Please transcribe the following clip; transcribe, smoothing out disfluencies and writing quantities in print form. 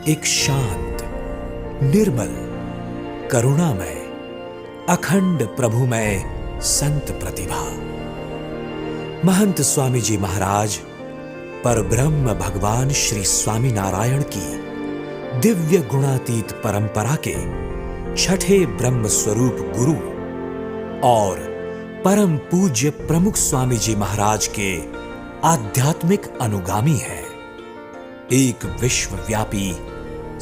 एक शांत, निर्मल, करुणामय, अखंड प्रभुमय संत प्रतिभा महंत स्वामी जी महाराज परब्रह्म भगवान श्री स्वामी नारायण की दिव्य गुणातीत परंपरा के छठे ब्रह्म स्वरूप गुरु और परम पूज्य प्रमुख स्वामी जी महाराज के आध्यात्मिक अनुगामी हैं। एक विश्वव्यापी